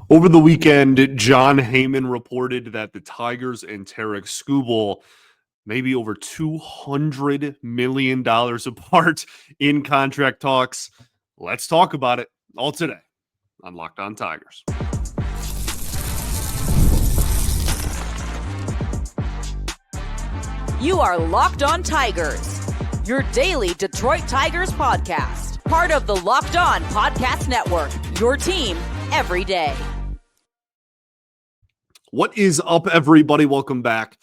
Over the weekend, John Heyman reported that the Tigers and Tarik Skubal may be over $200 million apart in contract talks. Let's talk about it all today on Locked On Tigers. You are Locked On Tigers, your daily Detroit Tigers podcast. Part of the Locked On Podcast Network, your team every day. What is up, everybody? Welcome back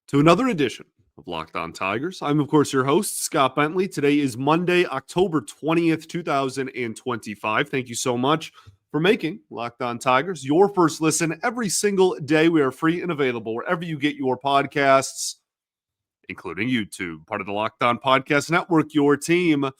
to another edition of Locked On Tigers. I'm, of course, your host, Scott Bentley. Today is Monday, October 20th, 2025. Thank you so much for making Locked On Tigers your first listen every single day. We are free and available wherever you get your podcasts, including YouTube, part of the Locked On Podcast Network, your team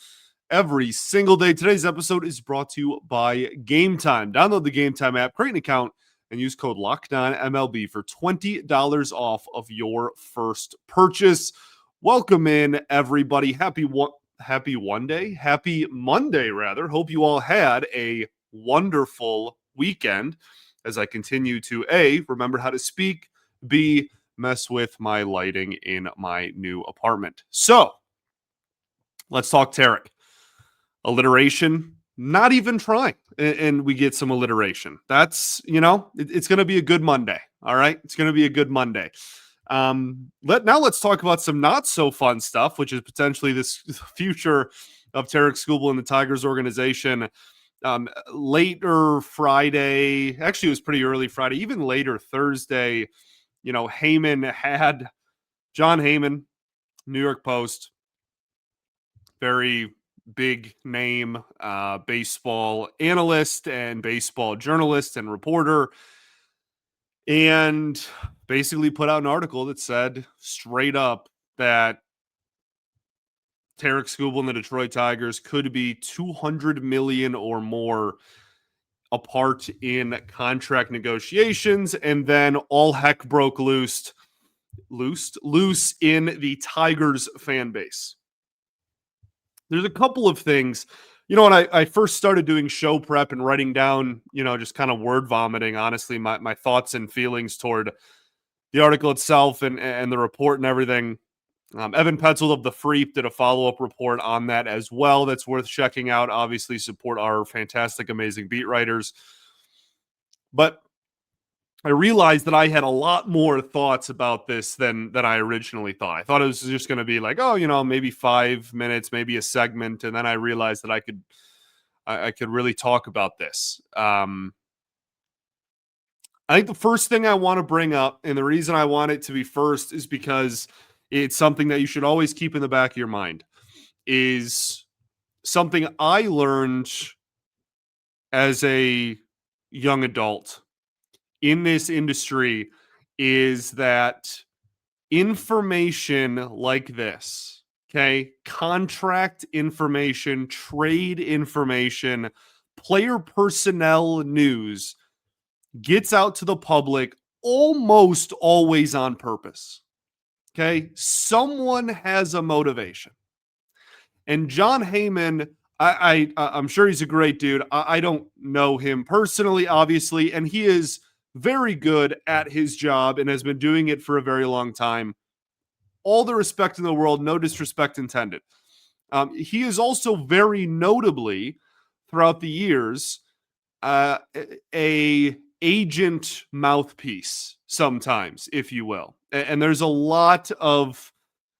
every single day. Today's episode is brought to you by Game Time. Download the Game Time app, create an account, and use code LOCKEDONMLB for $20 off of your first purchase. Welcome in, everybody. Happy Monday. Hope you all had a wonderful weekend as I continue to A, remember how to speak, B, mess with my lighting in my new apartment. So let's talk Tarik. Alliteration, not even trying, and we get some alliteration. That's, it's going to be a good Monday. All right, it's going to be a good Monday. Let's talk about some not so fun stuff, which is potentially this future of Tarik Skubal in the Tigers organization. Later Friday, actually it was pretty early Friday, even later Thursday, John Heyman, New York Post, very big name baseball analyst and baseball journalist and reporter, and basically put out an article that said straight up that Tarik Skubal and the Detroit Tigers could be $200 million or more apart in contract negotiations, and then all heck broke loose in the Tigers fan base. There's a couple of things, when I first started doing show prep and writing down, just kind of word vomiting, honestly, my thoughts and feelings toward the article itself and the report and everything. Evan Petzold of The Freep did a follow-up report on that as well. That's worth checking out. Obviously, support our fantastic, amazing beat writers. But I realized that I had a lot more thoughts about this than I originally thought. I thought it was just going to be like, maybe 5 minutes, maybe a segment, and then I realized that I could really talk about this. I think the first thing I want to bring up, and the reason I want it to be first, is because it's something that you should always keep in the back of your mind, is something I learned as a young adult in this industry, is that information like this, okay, contract information, trade information, player personnel news gets out to the public almost always on purpose. Okay, someone has a motivation. And John Heyman, I'm sure he's a great dude. I don't know him personally, obviously, and he is very good at his job and has been doing it for a very long time. All the respect in the world, no disrespect intended. He is also very notably throughout the years a agent mouthpiece sometimes, if you will. And there's a lot of,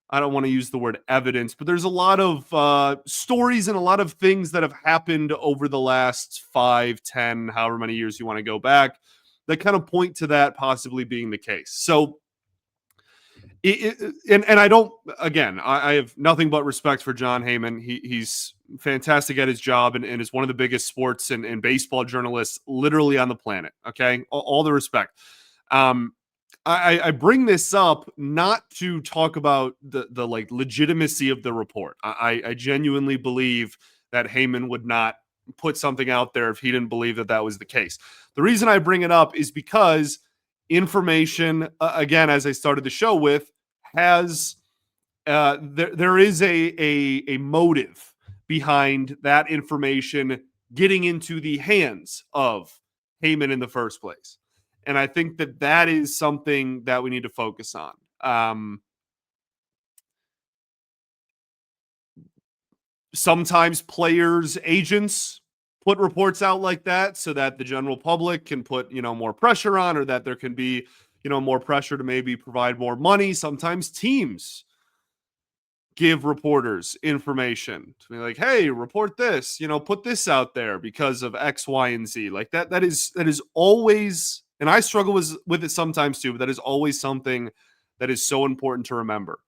I don't want to use the word evidence, but there's a lot of stories and a lot of things that have happened over the last 5, 10, however many years you want to go back, that kind of point to that possibly being the case. So, and I don't, again, I have nothing but respect for John Heyman. He's fantastic at his job and is one of the biggest sports and baseball journalists literally on the planet. Okay. All the respect. I bring this up not to talk about the like legitimacy of the report. I genuinely believe that Heyman would not put something out there if he didn't believe that was the case. The reason I bring it up is because information, again, as I started the show with, has there is a motive behind that information getting into the hands of Heyman in the first place. And I think that that is something that we need to focus on. Sometimes players' agents put reports out like that so that the general public can put, more pressure on, or that there can be, more pressure to maybe provide more money. Sometimes teams give reporters information to be like, hey, report this, put this out there because of X, Y, and Z. Like that is always, and I struggle with it sometimes too, but that is always something that is so important to remember.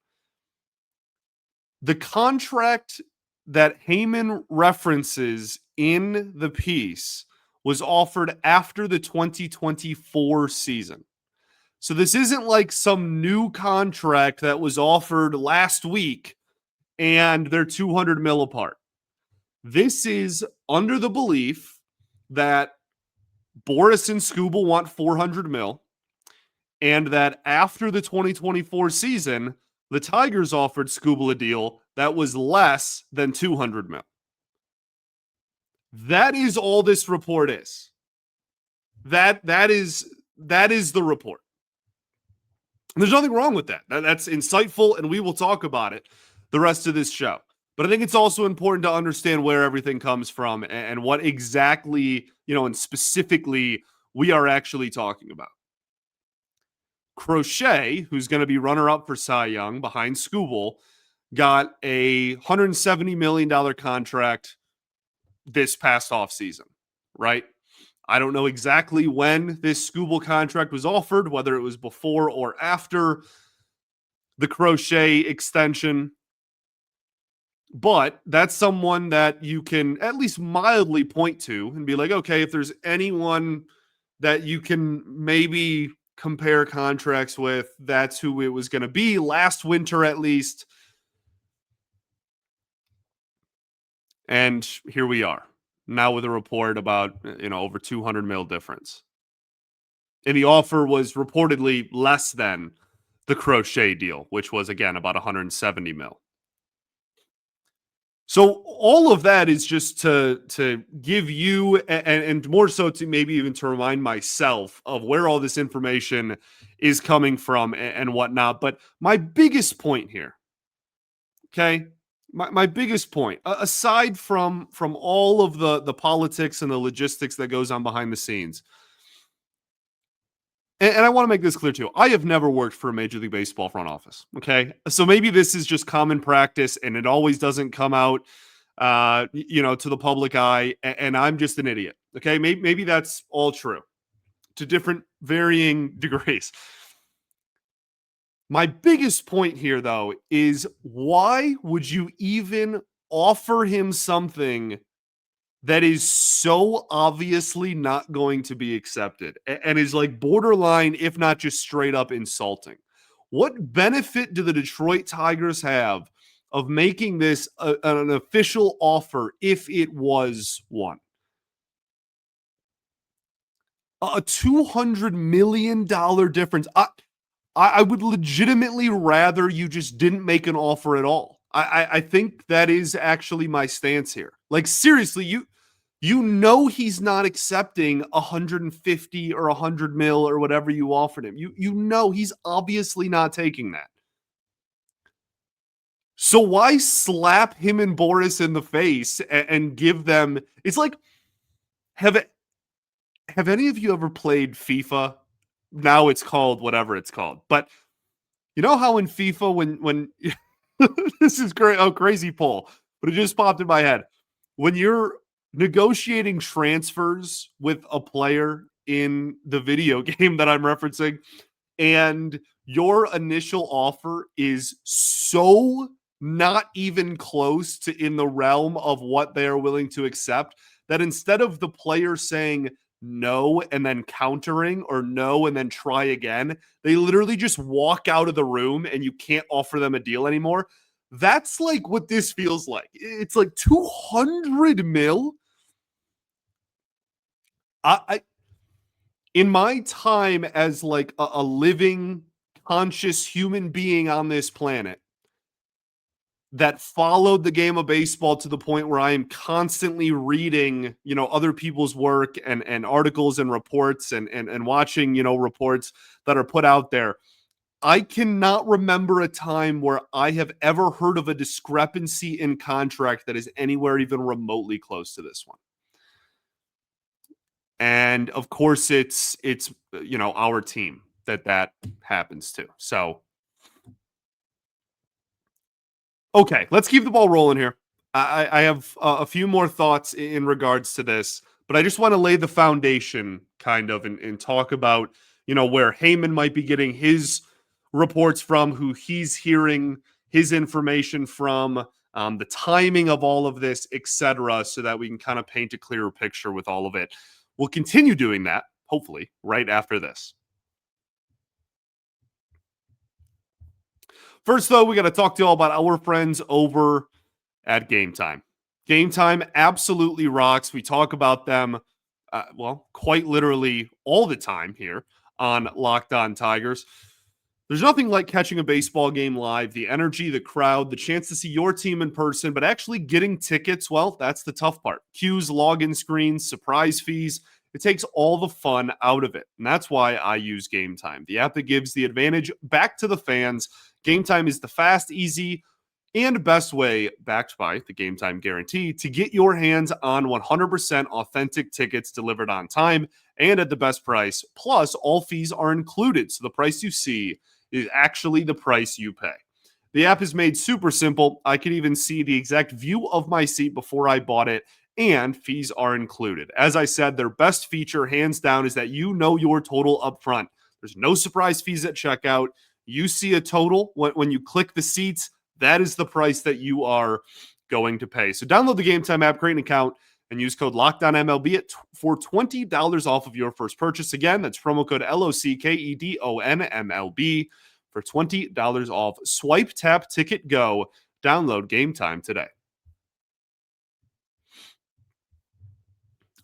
The contract that Heyman references in the piece was offered after the 2024 season. So this isn't like some new contract that was offered last week and they're 200 mil apart. This is under the belief that Boris and Skubal want 400 mil, and that after the 2024 season, the Tigers offered Skubal a deal that was less than 200 mil. That is all this report is. That is the report. And there's nothing wrong with that. That's insightful, and we will talk about it the rest of this show. But I think it's also important to understand where everything comes from and what exactly, and specifically we are actually talking about. Crochet, who's going to be runner-up for Cy Young behind Skubal, got a $170 million contract this past offseason, right? I don't know exactly when this Skubal contract was offered, whether it was before or after the Crochet extension. But that's someone that you can at least mildly point to and be like, okay, if there's anyone that you can maybe compare contracts with, that's who it was going to be last winter at least. And here we are now with a report about, over 200 mil difference. And the offer was reportedly less than the Crochet deal, which was, again, about 170 mil. So all of that is just to give you, and more so to maybe even to remind myself of where all this information is coming from and whatnot. But my biggest point here, okay, my biggest point, aside from all of the politics and the logistics that goes on behind the scenes, and I want to make this clear too, I have never worked for a Major League Baseball front office, okay? So maybe this is just common practice and it always doesn't come out, to the public eye, and I'm just an idiot, okay? Maybe that's all true to different varying degrees. My biggest point here, though, is why would you even offer him something that is so obviously not going to be accepted and is like borderline, if not just straight up insulting? What benefit do the Detroit Tigers have of making this an official offer if it was one? A $200 million difference. I would legitimately rather you just didn't make an offer at all. I think that is actually my stance here. Like, seriously, you know he's not accepting 150 or 100 mil or whatever you offered him. You know he's obviously not taking that. So why slap him and Boris in the face and give them? It's like, have any of you ever played FIFA? Now it's called whatever it's called. But you know how in FIFA when this is great, crazy poll, but it just popped in my head. When you're negotiating transfers with a player in the video game that I'm referencing, and your initial offer is so not even close to in the realm of what they are willing to accept, that instead of the player saying no and then countering, or no and then try again, they literally just walk out of the room and you can't offer them a deal anymore. That's like what this feels like. It's like 200 mil. I in my time as like a living conscious human being on this planet, that followed the game of baseball to the point where I am constantly reading, other people's work and articles and reports and watching, reports that are put out there. I cannot remember a time where I have ever heard of a discrepancy in contract that is anywhere even remotely close to this one. And of course it's our team that happens to. So okay, let's keep the ball rolling here. I have a few more thoughts in regards to this, but I just want to lay the foundation kind of and talk about, where Heyman might be getting his reports from, who he's hearing his information from, the timing of all of this, etc., so that we can kind of paint a clearer picture with all of it. We'll continue doing that, hopefully, right after this. First, though, we got to talk to you all about our friends over at Game Time. Game Time absolutely rocks. We talk about them, quite literally all the time here on Locked On Tigers. There's nothing like catching a baseball game live. The energy, the crowd, the chance to see your team in person, but actually getting tickets, well, that's the tough part. Queues, login screens, surprise fees. It takes all the fun out of it. And that's why I use Game Time, the app that gives the advantage back to the fans. Game Time is the fast, easy, and best way, backed by the Game Time guarantee, to get your hands on 100% authentic tickets delivered on time and at the best price. Plus, all fees are included, so the price you see is actually the price you pay. The app is made super simple. I could even see the exact view of my seat before I bought it, and fees are included. As I said, their best feature, hands down, is that you know your total up front. There's no surprise fees at checkout. You see a total when you click the seats. That is the price that you are going to pay. So download the Game Time app, create an account, and use code LOCKDOWNMLB for $20 off of your first purchase. Again, that's promo code LOCKEDONMLB for $20 off. Swipe, tap, ticket, go. Download Game Time today.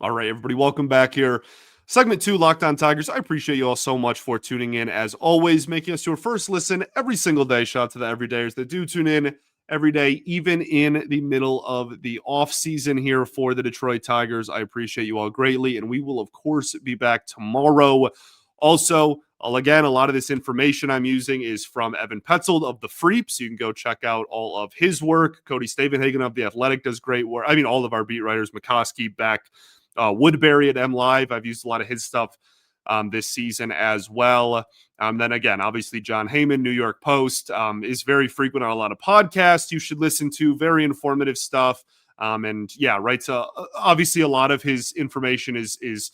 All right, everybody, welcome back here. Segment 2, Locked On Tigers. I appreciate you all so much for tuning in, as always, making us your first listen every single day. Shout out to the everydayers that do tune in every day, even in the middle of the offseason here for the Detroit Tigers. I appreciate you all greatly, and we will, of course, be back tomorrow. Also, again, a lot of this information I'm using is from Evan Petzold of The Freeps. You can go check out all of his work. Cody Stavenhagen of The Athletic does great work. I mean, all of our beat writers, McCoskey, Beck, Woodbury at M Live. I've used a lot of his stuff this season as well. Then again, obviously John Heyman, New York Post, is very frequent on a lot of podcasts you should listen to. Very informative stuff. And yeah, right. So obviously a lot of his information is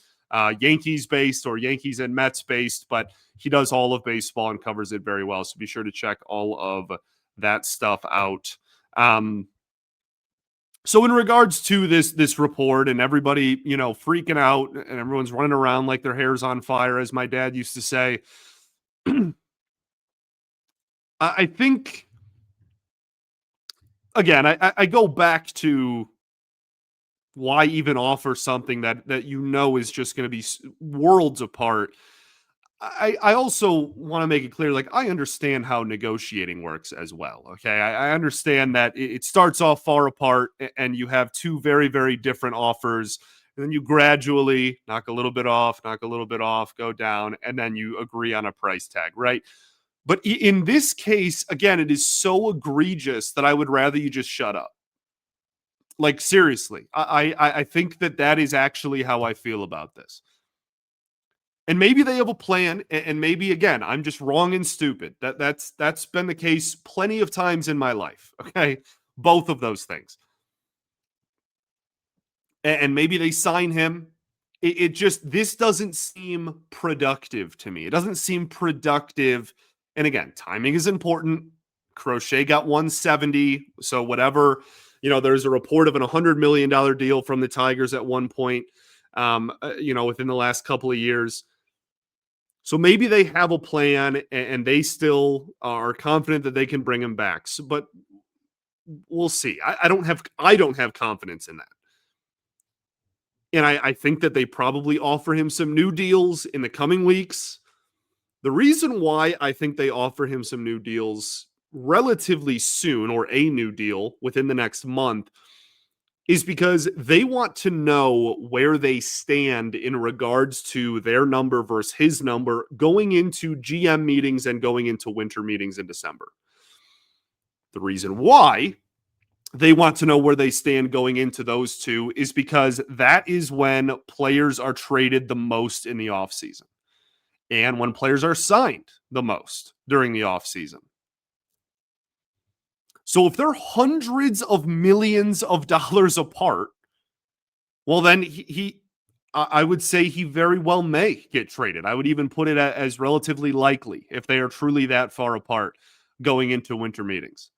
Yankees based or Yankees and Mets based, but he does all of baseball and covers it very well. So be sure to check all of that stuff out. So in regards to this report and everybody, freaking out and everyone's running around like their hair's on fire, as my dad used to say, I think, again, I go back to why even offer something that is just going to be worlds apart. I also want to make it clear, like, I understand how negotiating works as well. Okay. I understand that it starts off far apart and you have two very, very different offers. And then you gradually knock a little bit off, go down, and then you agree on a price tag, right? But in this case, again, it is so egregious that I would rather you just shut up. Like, seriously, I think that is actually how I feel about this. And maybe they have a plan, and maybe, again, I'm just wrong and stupid. That's been the case plenty of times in my life, okay? Both of those things. And maybe they sign him. This doesn't seem productive to me. It doesn't seem productive. And again, timing is important. Crochet got 170, so whatever, there's a report of an $100 million deal from the Tigers at one point, within the last couple of years. So maybe they have a plan and they still are confident that they can bring him back. So, but we'll see. I don't have confidence in that. And I think that they probably offer him some new deals in the coming weeks. The reason why I think they offer him some new deals relatively soon, or a new deal within the next month, is because they want to know where they stand in regards to their number versus his number going into GM meetings and going into winter meetings in December. The reason why they want to know where they stand going into those two is because that is when players are traded the most in the offseason and when players are signed the most during the offseason. So if they're hundreds of millions of dollars apart, well, then I would say he very well may get traded. I would even put it as relatively likely if they are truly that far apart going into winter meetings.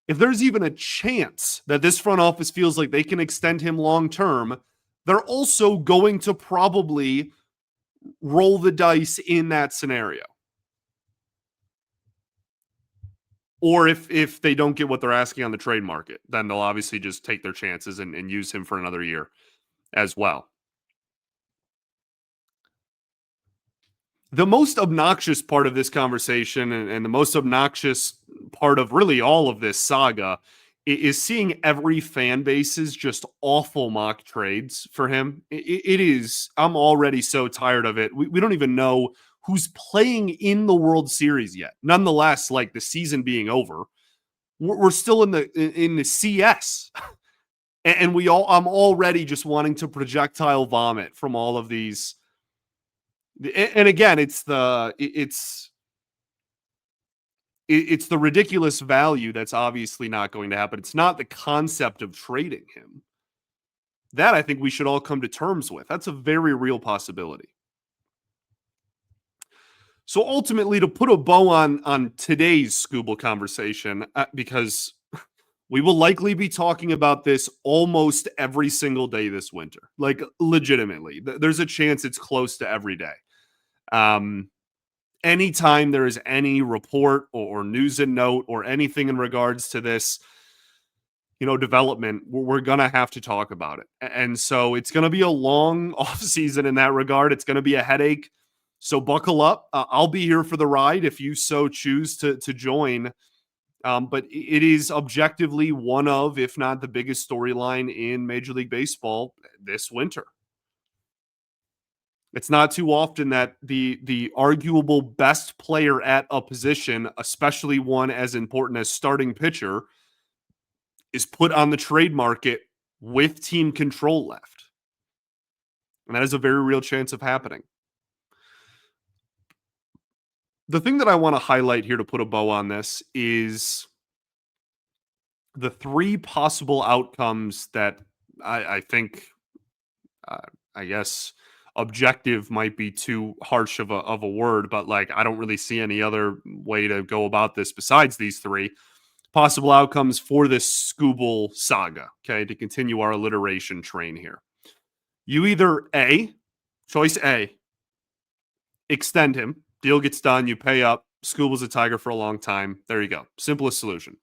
If there's even a chance that this front office feels like they can extend him long term, they're also going to probably roll the dice in that scenario. Or if they don't get what they're asking on the trade market, then they'll obviously just take their chances and use him for another year as well. The most obnoxious part of this conversation and the most obnoxious part of really all of this saga is seeing every fan base's just awful mock trades for him. It is, I'm already so tired of it. We don't even know who's playing in the World Series yet. Nonetheless, like the season being over, we're still in the CS. And I'm already just wanting to projectile vomit from all of these. And again, it's the ridiculous value that's obviously not going to happen. It's not the concept of trading him. That I think we should all come to terms with. That's a very real possibility. So ultimately, to put a bow on today's Skubal conversation, because we will likely be talking about this almost every single day this winter. Like, legitimately. There's a chance it's close to every day. Anytime there is any report or news and note or anything in regards to this, development, we're going to have to talk about it. And so it's going to be a long off season in that regard. It's going to be a headache. So buckle up. I'll be here for the ride if you so choose to join. But it is objectively one of, if not the biggest storyline in Major League Baseball this winter. It's not too often that the arguable best player at a position, especially one as important as starting pitcher, is put on the trade market with team control left. And that is a very real chance of happening. The thing that I want to highlight here to put a bow on this is the three possible outcomes that I think, I guess, objective might be too harsh of a word, but like I don't really see any other way to go about this besides these three possible outcomes for this Skubal saga. Okay, to continue our alliteration train here, you either choice A, extend him, deal gets done, you pay up, Skubal's a Tiger for a long time. There you go, simplest solution.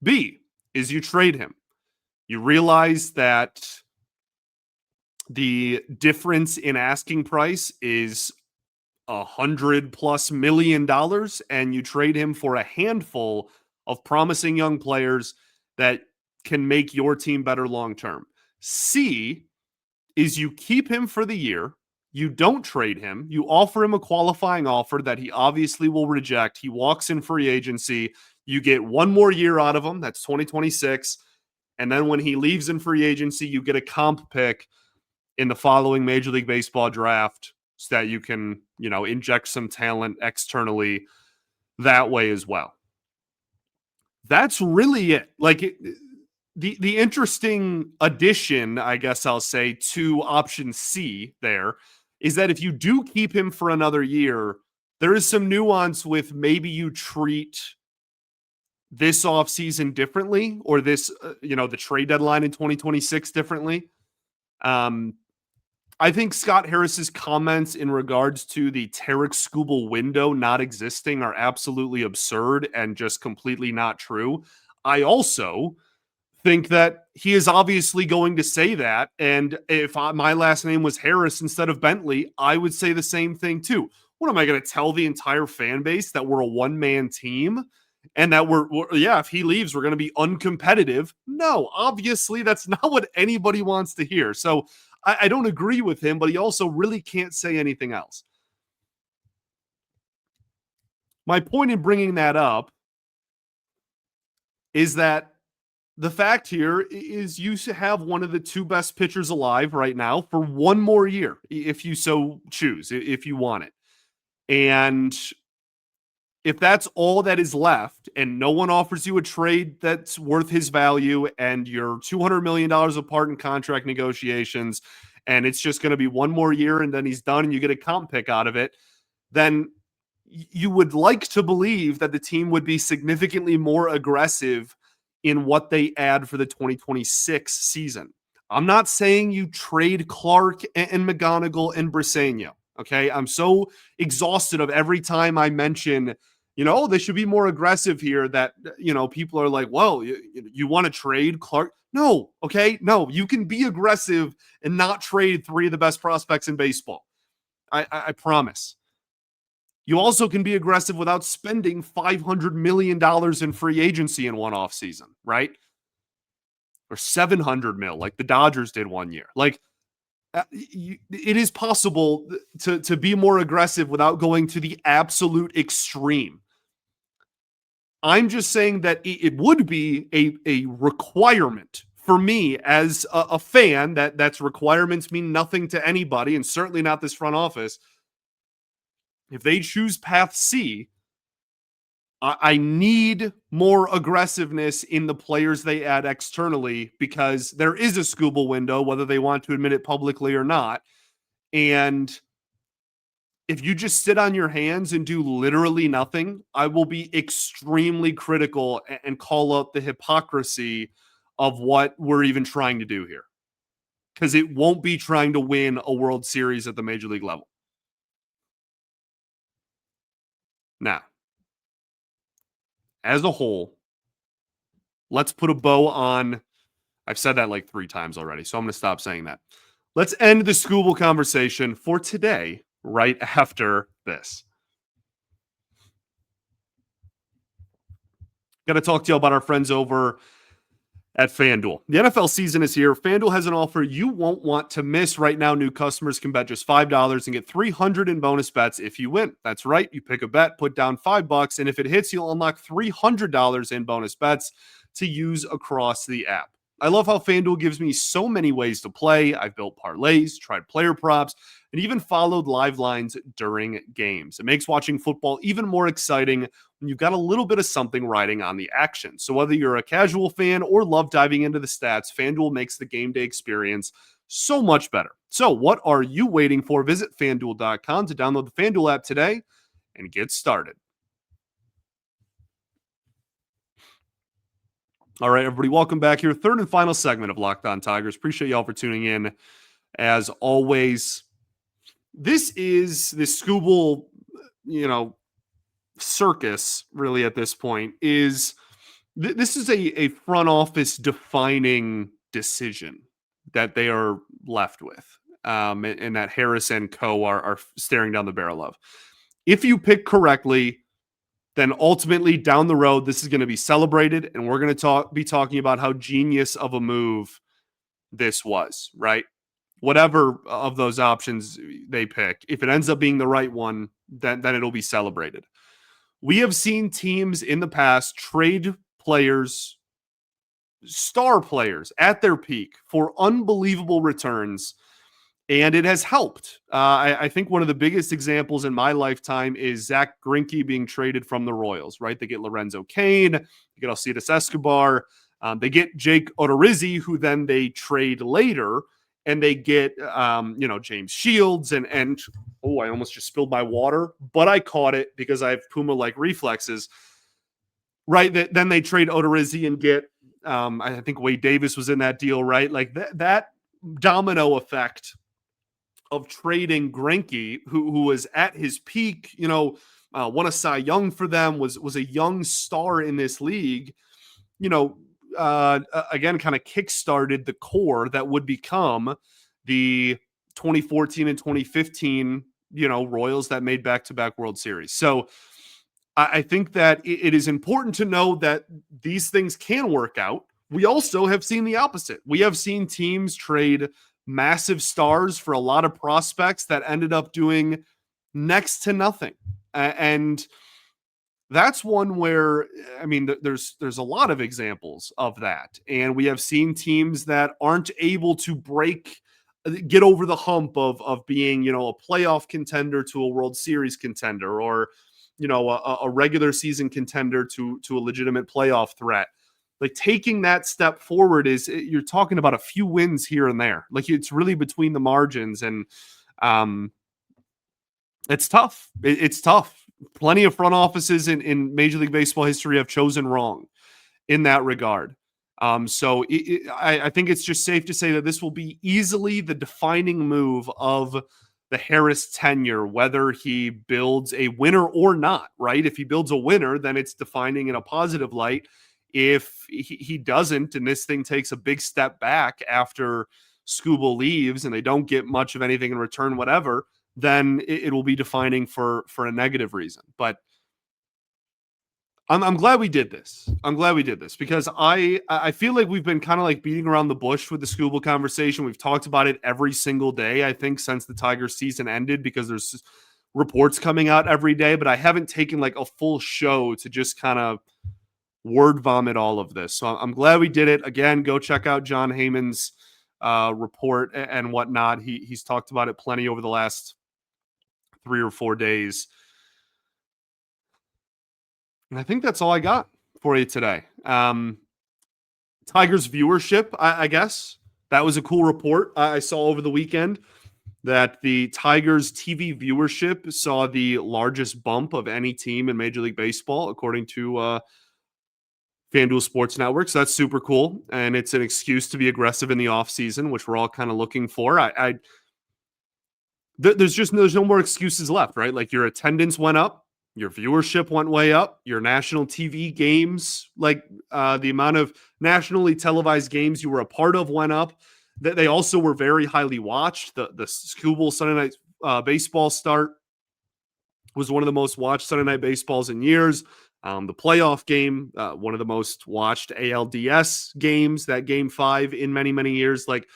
B is you trade him. You realize that the difference in asking price is $100+ million, and you trade him for a handful of promising young players that can make your team better long term. C is you keep him for the year. You don't trade him. You offer him a qualifying offer that he obviously will reject. He walks in free agency. You get one more year out of him. That's 2026. And then when he leaves in free agency, you get a comp pick in the following Major League Baseball draft so that you can, inject some talent externally that way as well. That's really it. Like the interesting addition, I guess I'll say, to option C there is that if you do keep him for another year, there is some nuance with maybe you treat this offseason differently, or this, the trade deadline in 2026 differently. I think Scott Harris's comments in regards to the Tarik Skubal window not existing are absolutely absurd and just completely not true. I also think that he is obviously going to say that. And if my last name was Harris instead of Bentley, I would say the same thing too. What am I going to tell the entire fan base that we're a one-man team and that if he leaves, we're going to be uncompetitive? No, obviously that's not what anybody wants to hear. So I don't agree with him, but he also really can't say anything else. My point in bringing that up is that the fact here is you have one of the two best pitchers alive right now for one more year, if you so choose, if you want it. And if that's all that is left and no one offers you a trade that's worth his value and you're $200 million apart in contract negotiations and it's just going to be one more year and then he's done and you get a comp pick out of it, then you would like to believe that the team would be significantly more aggressive in what they add for the 2026 season. I'm not saying you trade Clark and McGonigal and Briseño. Okay. I'm so exhausted of every time I mention, they should be more aggressive here that, people are like, well, you want to trade Clark? No. Okay. No, you can be aggressive and not trade three of the best prospects in baseball. I promise. You also can be aggressive without spending $500 million in free agency in one offseason, right? Or $700 million, like the Dodgers did one year. Like, it is possible to be more aggressive without going to the absolute extreme. I'm just saying that it would be a requirement for me as a fan, that's requirements mean nothing to anybody, and certainly not this front office. If they choose path C, I need more aggressiveness in the players they add externally because there is a Skubal window, whether they want to admit it publicly or not. And if you just sit on your hands and do literally nothing, I will be extremely critical and call out the hypocrisy of what we're even trying to do here. Because it won't be trying to win a World Series at the major league level. Now, as a whole, let's put a bow on. I've said that like 3 times already, so I'm going to stop saying that. Let's end the Skubal conversation for today right after this. Got to talk to you about our friends over at FanDuel. The NFL season is here. FanDuel has an offer you won't want to miss. Right now, new customers can bet just $5 and get $300 in bonus bets if you win. That's right. You pick a bet, put down $5, and if it hits, you'll unlock $300 in bonus bets to use across the app. I love how FanDuel gives me so many ways to play. I've built parlays, tried player props, and even followed live lines during games. It makes watching football even more exciting when you've got a little bit of something riding on the action. So whether you're a casual fan or love diving into the stats, FanDuel makes the game day experience so much better. So what are you waiting for? Visit FanDuel.com to download the FanDuel app today and get started. All right, everybody, welcome back here. Third and final segment of Locked On Tigers. Appreciate y'all for tuning in. As always, this is the Skubal, circus, really, at this point. This is a front office defining decision that they are left with, and that Harris and co. are staring down the barrel of. If you pick correctly, then ultimately down the road, this is going to be celebrated, and we're going to be talking about how genius of a move this was, right? Whatever of those options they pick, if it ends up being the right one, then it'll be celebrated. We have seen teams in the past trade players, star players at their peak for unbelievable returns, and it has helped. I think one of the biggest examples in my lifetime is Zach Greinke being traded from the Royals, right? They get Lorenzo Cain, they get Alcides Escobar, they get Jake Odorizzi, who then they trade later, and they get, James Shields and I almost just spilled my water, but I caught it because I have Puma-like reflexes, right? Then they trade Odorizzi and get, I think Wade Davis was in that deal, right? Like that domino effect of trading Greinke, who was at his peak, won a Cy Young for them, was a young star in this league, again, kind of kickstarted the core that would become the 2014 and 2015 Royals that made back-to-back World Series. So I think that it is important to know that these things can work out. We also have seen the opposite. We have seen teams trade massive stars for a lot of prospects that ended up doing next to nothing. And that's one where, I mean, there's a lot of examples of that. And we have seen teams that aren't able to get over the hump of being, a playoff contender to a World Series contender, or, a regular season contender to a legitimate playoff threat. Like, taking that step forward you're talking about a few wins here and there. Like, it's really between the margins, and it's tough. It's tough. Plenty of front offices in Major League Baseball history have chosen wrong in that regard. So I think it's just safe to say that this will be easily the defining move of the Harris tenure, whether he builds a winner or not, right? If he builds a winner, then it's defining in a positive light. If he doesn't, and this thing takes a big step back after Skubal leaves and they don't get much of anything in return, whatever, then it will be defining for a negative reason. But I'm glad we did this. I'm glad we did this because I feel like we've been kind of like beating around the bush with the Skubal conversation. We've talked about it every single day, I think, since the Tigers season ended, because there's reports coming out every day, but I haven't taken like a full show to just kind of word vomit all of this. So I'm glad we did it. Again, go check out John Heyman's report and whatnot. He's talked about it plenty over the last 3 or 4 days. And I think that's all I got for you today. Tigers viewership, I guess. That was a cool report I saw over the weekend, that the Tigers TV viewership saw the largest bump of any team in Major League Baseball, according to FanDuel Sports Network. So that's super cool. And it's an excuse to be aggressive in the offseason, which we're all kind of looking for. There's no more excuses left, right? Like, your attendance went up. Your viewership went way up. Your national TV games, like the amount of nationally televised games you were a part of, went up. They also were very highly watched. The Skubal Sunday Night Baseball start was one of the most watched Sunday Night Baseballs in years. The playoff game, one of the most watched ALDS games, that Game 5 in many, many years. Like,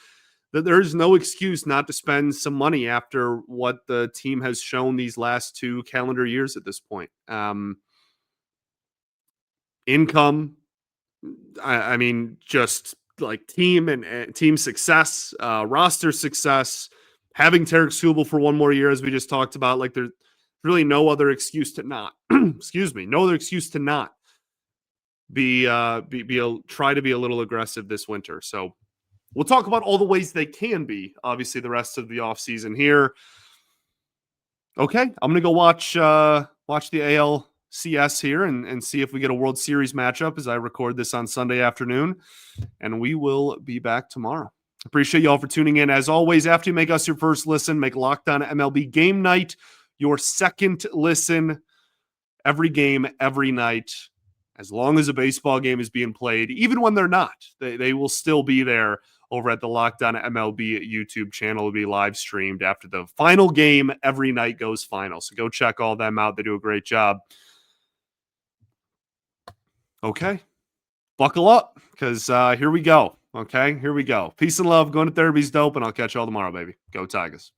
there's no excuse not to spend some money after what the team has shown these last 2 calendar years at this point. Income, I mean, just like team and team success, roster success, having Tarik Skubal for one more year, as we just talked about. Like, there's really no other excuse to not, no other excuse to not try to be a little aggressive this winter. So we'll talk about all the ways they can be, obviously, the rest of the offseason here. Okay, I'm going to go watch the ALCS here and see if we get a World Series matchup as I record this on Sunday afternoon. And we will be back tomorrow. Appreciate you all for tuning in. As always, after you make us your first listen, make Locked On MLB Game Night your second listen. Every game, every night. As long as a baseball game is being played, even when they're not, they will still be there over at the Locked On MLB YouTube channel. Will be live streamed after the final game. Every night goes final. So go check all them out. They do a great job. Okay. Buckle up, because here we go. Okay, here we go. Peace and love. Going to therapy's dope, and I'll catch you all tomorrow, baby. Go Tigers.